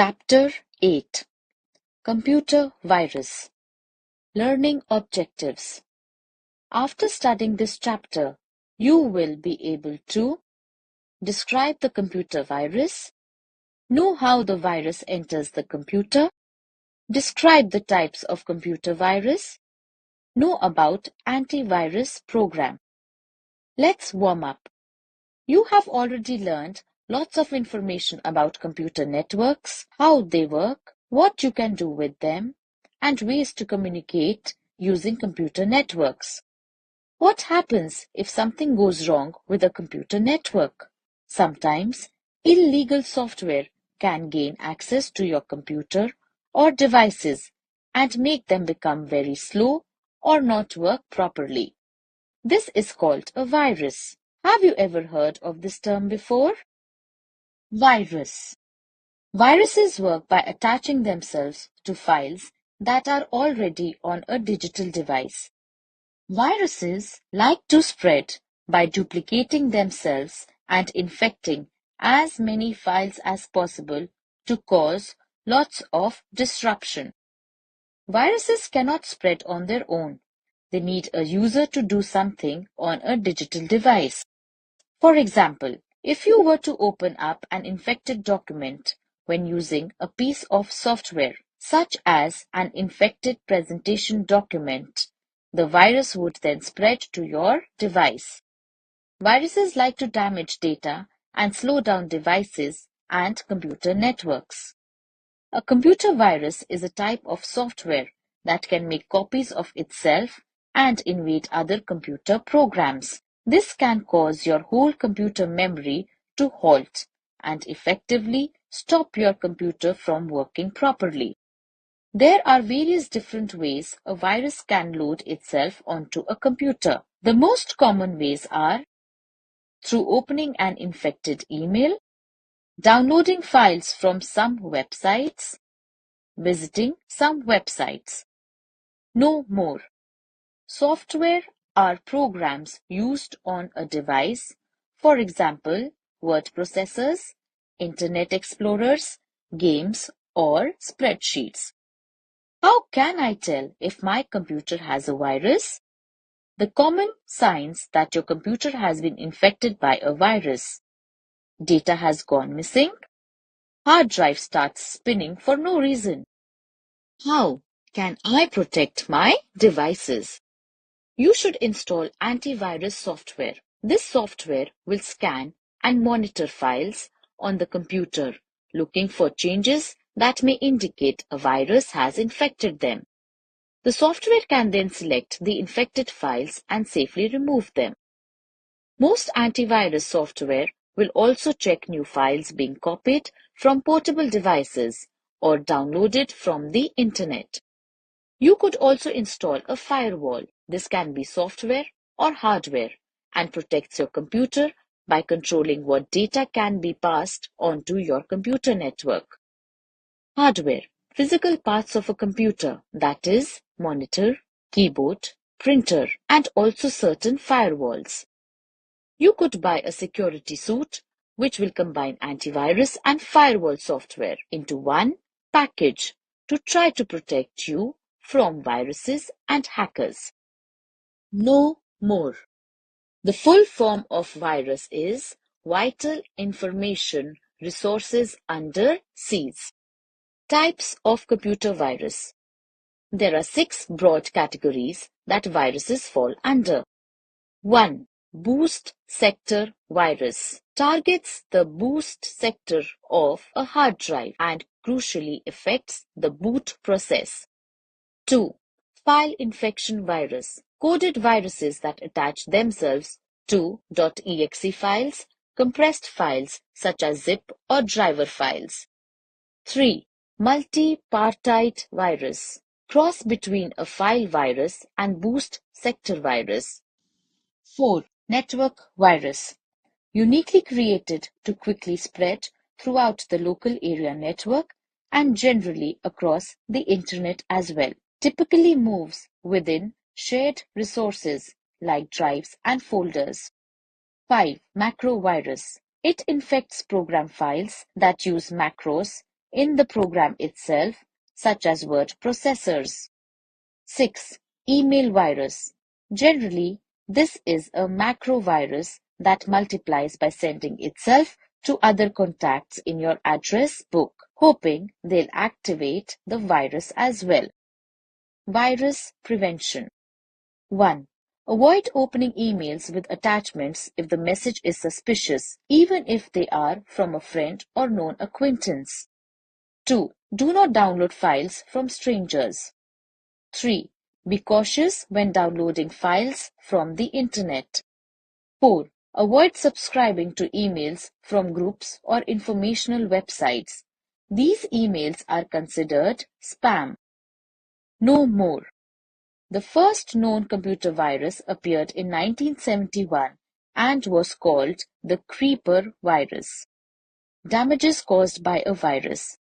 Chapter 8 Computer Virus Learning Objectives. After studying this chapter, you will be able to describe the computer virus, know how the virus enters the computer, describe the types of computer virus, know about antivirus program. Let's warm up. You have already learned lots of information about computer networks, how they work, what you can do with them, and ways to communicate using computer networks. What happens if something goes wrong with a computer network? Sometimes illegal software can gain access to your computer or devices and make them become very slow or not work properly. This is called a virus. Have you ever heard of this term before? Virus. Viruses work by attaching themselves to files that are already on a digital device. Viruses like to spread by duplicating themselves and infecting as many files as possible to cause lots of disruption. Viruses cannot spread on their own. They need a user to do something on a digital device. For example, if you were to open up an infected document when using a piece of software, such as an infected presentation document, the virus would then spread to your device. Viruses like to damage data and slow down devices and computer networks. A computer virus is a type of software that can make copies of itself and invade other computer programs. This can cause your whole computer memory to halt and effectively stop your computer from working properly. There are various different ways a virus can load itself onto a computer. The most common ways are through opening an infected email, downloading files from some websites, visiting some websites. No more. Software are programs used on a device, for example, word processors, Internet Explorers, games, or spreadsheets. How can I tell if my computer has a virus? The common signs that your computer has been infected by a virus. Data has gone missing. Hard drive starts spinning for no reason. How can I protect my devices? You should install antivirus software. This software will scan and monitor files on the computer, looking for changes that may indicate a virus has infected them. The software can then select the infected files and safely remove them. Most antivirus software will also check new files being copied from portable devices or downloaded from the internet. You could also install a firewall. This can be software or hardware and protects your computer by controlling what data can be passed onto your computer network. Hardware, physical parts of a computer, that is, monitor, keyboard, printer, and also certain firewalls. You could buy a security suite which will combine antivirus and firewall software into one package to try to protect you from viruses and hackers. No more. The full form of virus is Vital Information Resources Under Siege. Types of computer virus. There are 6 broad categories that viruses fall under. 1. Boost sector virus targets the boot sector of a hard drive and crucially affects the boot process. 2. File infection virus. Coded viruses that attach themselves to .exe files, compressed files such as zip or driver files. 3. Multi-partite virus. Cross between a file virus and boost sector virus. 4. Network virus. Uniquely created to quickly spread throughout the local area network and generally across the internet as well. Typically moves within shared resources like drives and folders. 5. Macro virus. It infects program files that use macros in the program itself, such as word processors. 6. Email virus. Generally, this is a macro virus that multiplies by sending itself to other contacts in your address book, hoping they'll activate the virus as well. Virus prevention. 1. Avoid opening emails with attachments if the message is suspicious, even if they are from a friend or known acquaintance. 2. Do not download files from strangers. 3. Be cautious when downloading files from the internet. 4. Avoid subscribing to emails from groups or informational websites. These emails are considered spam. Know more. The first known computer virus appeared in 1971 and was called the creeper virus. Damages caused by a virus.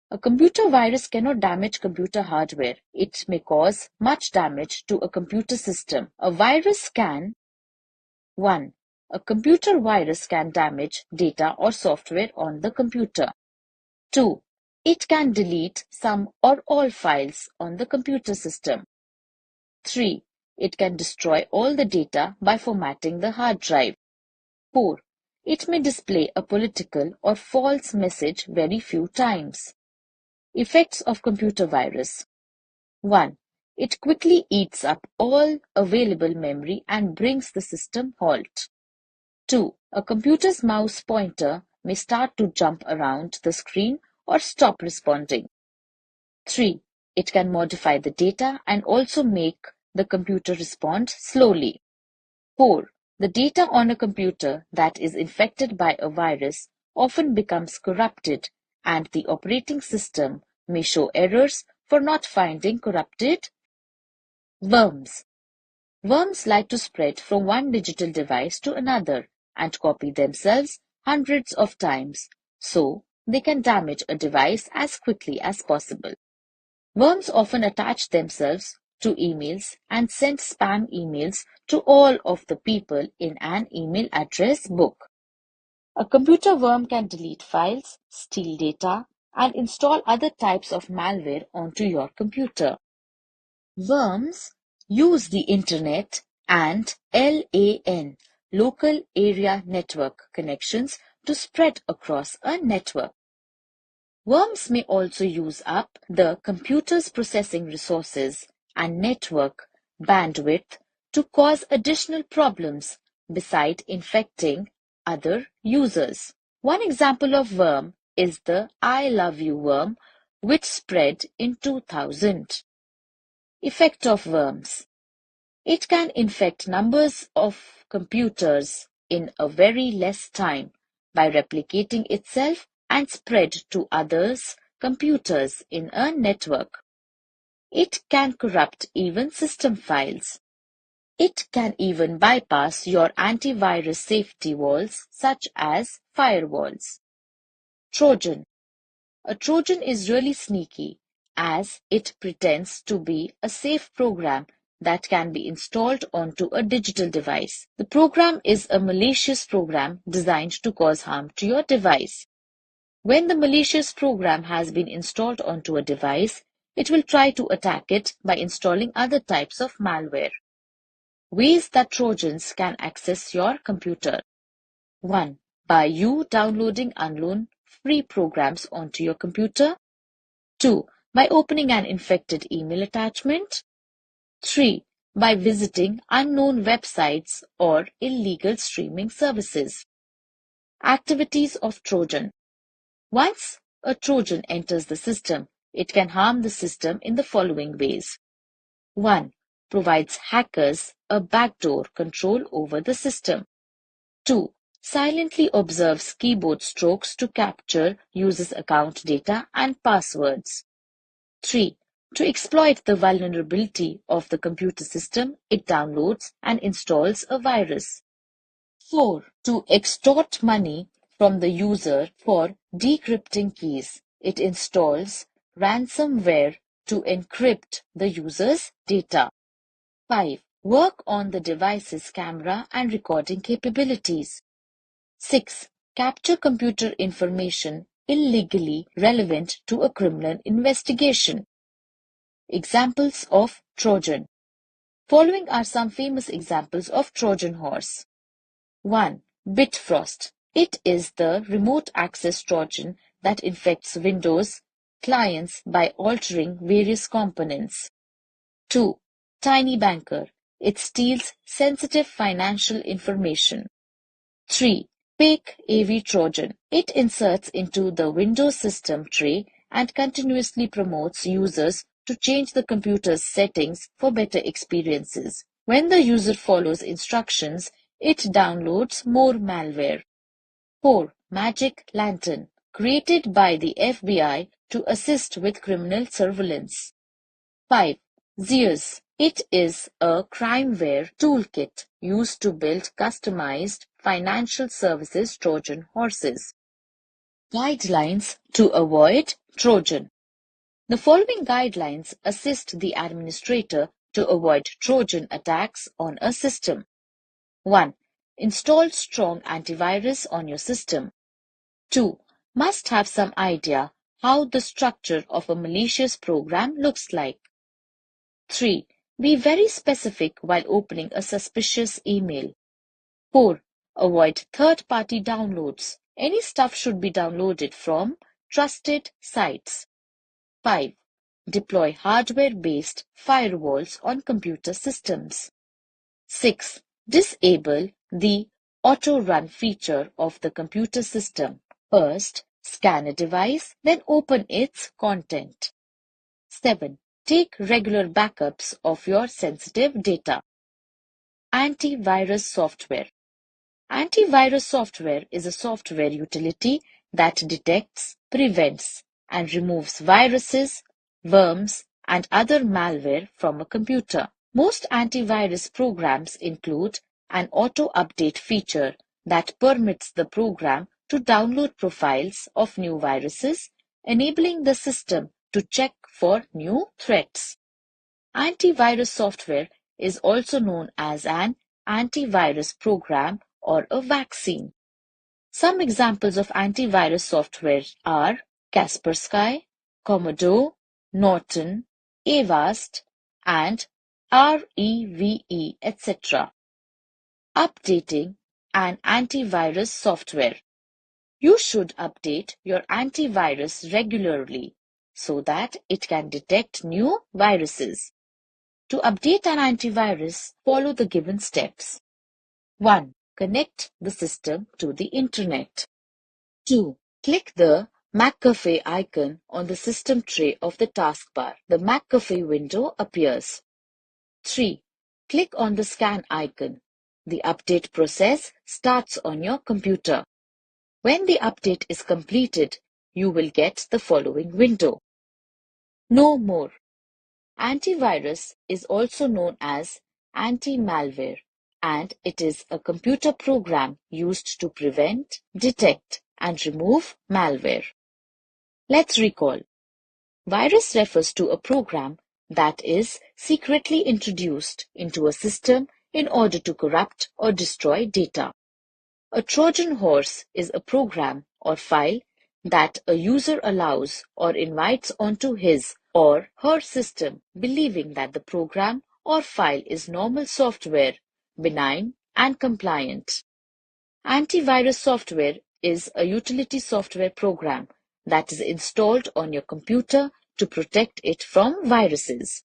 A computer virus cannot damage computer hardware. It may cause much damage to a computer system. A virus can 1. A computer virus can damage data or software on the computer. 2. It can delete some or all files on the computer system. 3. It can destroy all the data by formatting the hard drive. 4. It may display a political or false message very few times. Effects of computer virus. 1. It quickly eats up all available memory and brings the system halt. 2. A computer's mouse pointer may start to jump around the screen or stop responding. 3. It can modify the data and also make the computer respond slowly. 4. The data on a computer that is infected by a virus often becomes corrupted, and the operating system may show errors for not finding corrupted. Worms. Worms like to spread from one digital device to another and copy themselves hundreds of times, so they can damage a device as quickly as possible. Worms often attach themselves to emails and send spam emails to all of the people in an email address book. A computer worm can delete files, steal data, and install other types of malware onto your computer. Worms use the internet and LAN, local area network connections to spread across a network. Worms may also use up the computer's processing resources and network bandwidth to cause additional problems beside infecting other users. One example of worm is the I love you worm, which spread in 2000. Effect of worms. It can infect numbers of computers in a very less time by replicating itself and spread to others' computers in a network. It can corrupt even system files. It can even bypass your antivirus safety walls such as firewalls. Trojan. A Trojan is really sneaky as it pretends to be a safe program that can be installed onto a digital device. The program is a malicious program designed to cause harm to your device. When the malicious program has been installed onto a device, it will try to attack it by installing other types of malware. Ways that Trojans can access your computer. 1. By you downloading unknown free programs onto your computer. 2. By opening an infected email attachment. 3. By visiting unknown websites or illegal streaming services. Activities of Trojan. Once a Trojan enters the system, it can harm the system in the following ways. 1. Provides hackers a backdoor control over the system. 2. Silently observes keyboard strokes to capture users' account data and passwords. 3. To exploit the vulnerability of the computer system, it downloads and installs a virus. 4. To extort money from the user for decrypting keys, it installs ransomware to encrypt the user's data. 5. Work on the device's camera and recording capabilities. 6. Capture computer information illegally relevant to a criminal investigation. Examples of Trojan. Following are some famous examples of Trojan horse. 1. Bitfrost. It is the remote access Trojan that infects Windows clients by altering various components. 2. Tiny Banker. It steals sensitive financial information. 3. Fake AV Trojan. It inserts into the Windows system tray and continuously promotes users to change the computer's settings for better experiences. When the user follows instructions, it downloads more malware. 4. Magic Lantern. Created by the FBI to assist with criminal surveillance. 5. Zeus. It is a crimeware toolkit used to build customized financial services Trojan horses. Guidelines to avoid Trojan. The following guidelines assist the administrator to avoid Trojan attacks on a system. 1. Install strong antivirus on your system. 2. Must have some idea how the structure of a malicious program looks like. 3. Be very specific while opening a suspicious email. 4. Avoid third-party downloads. Any stuff should be downloaded from trusted sites. 5. Deploy hardware-based firewalls on computer systems. 6. Disable the auto-run feature of the computer system. First, scan a device, then open its content. 7. Take regular backups of your sensitive data. Antivirus software. Antivirus software is a software utility that detects, prevents, and removes viruses, worms, and other malware from a computer. Most antivirus programs include an auto-update feature that permits the program to download profiles of new viruses, enabling the system to check for new threats. Antivirus software is also known as an antivirus program or a vaccine. Some examples of antivirus software are Kaspersky, Commodore, Norton, Avast, and REVE, etc. Updating an antivirus software. You should update your antivirus regularly so that it can detect new viruses. To update an antivirus, follow the given steps. 1. Connect the system to the internet. 2. Click the McAfee icon on the system tray of the taskbar. The McAfee window appears. 3. Click on the scan icon. The update process starts on your computer. When the update is completed, you will get the following window. Know more. Antivirus is also known as anti-malware, and it is a computer program used to prevent, detect, and remove malware. Let's recall. Virus refers to a program that is secretly introduced into a system in order to corrupt or destroy data. A Trojan horse is a program or file that a user allows or invites onto his or her system, believing that the program or file is normal software, benign and compliant. Antivirus software is a utility software program that is installed on your computer to protect it from viruses.